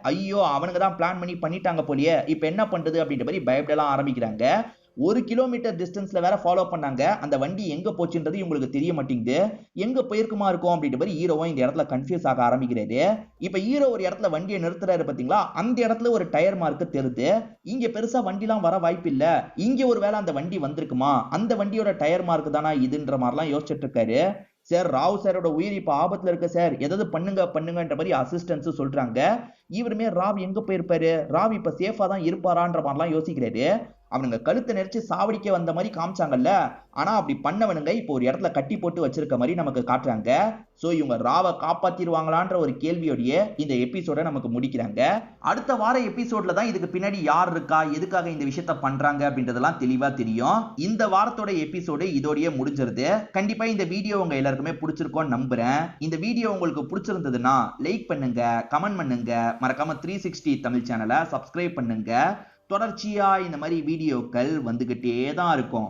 ஐயோ அவனுங்க தான் பிளான் பண்ணிட்டாங்க போலயே, இப்ப என்ன பண்றது அப்படின்ற மாதிரி பயப்படலாம் ஆரம்பிக்கிறாங்க. 1 கிலோமீட்டர் டிஸ்டன்ஸ்ல வேற ஃபாலோ பண்ணாங்க. அந்த வண்டி எங்க போச்சுன்றது இவங்களுக்கு தெரிய மாட்டேங்குது. எங்க போயிருக்குமா இருக்கும் அப்படின்ற மாதிரி ஹீரோவும் இந்த இடத்துல கன்ஃபியூஸ் ஆக ஆரம்பிக்கிறாரு. இப்ப ஹீரோ ஒரு இடத்துல வண்டியை நிறுத்துறாரு பாத்தீங்களா, அந்த இடத்துல ஒரு டயர் மார்க் தெரியுது. இங்க பெருசா வண்டிலாம் வர வாய்ப்பு இல்ல, இங்க ஒரு வேளை அந்த வண்டி வந்திருக்குமா, அந்த வண்டியோட டயர் மார்க் தானா இதுன்ற மாதிரிலாம் யோசிச்சுட்டு இருக்காரு. சார் ராவ் சாரோட உயிர் இப்ப ஆபத்துல இருக்கு சார், ஏதாவது பண்ணுங்கன்ற மாதிரி அசிஸ்டன்ஸ் சொல்றாங்க. இவருமே ராவ் எங்க போயிருப்பாரு, ராவ் இப்ப சேஃபா தான் இருப்பாரான்ற மாதிரிலாம் யோசிக்கிறாரு. அவனுங்க கழுத்தை நெரிச்சு சாவடிக்க வந்த மாதிரி காமிச்சாங்கல்ல, ஆனா அப்படி பண்ணவனுங்க இப்போ ஒரு இடத்துல கட்டி போட்டு வச்சிருக்க மாதிரி நமக்கு காட்டுறாங்க. சோ இவங்க ராவை காப்பாத்திடுவாங்களான்ற ஒரு கேள்வியோடய இந்த எபிசோட நமக்கு முடிக்கிறாங்க. அடுத்த வார எபிசோட்ல தான் இதுக்கு பின்னாடி யார் இருக்கா, எதுக்காக இந்த விஷயத்த பண்றாங்க அப்படின்றதெல்லாம் தெளிவா தெரியும். இந்த வாரத்தோட எபிசோடு இதோடய முடிஞ்சிருது. கண்டிப்பா இந்த வீடியோ உங்க எல்லாருக்குமே பிடிச்சிருக்கோன்னு நம்புறேன். இந்த வீடியோ உங்களுக்கு பிடிச்சிருந்ததுன்னா லைக் பண்ணுங்க, கமெண்ட் பண்ணுங்க, மறக்காம 360 தமிழ் சேனலை சப்ஸ்கிரைப் பண்ணுங்க. தொடர்ச்சியா இந்த மாதிரி வீடியோக்கள் வந்துகிட்டே தான் இருக்கும்.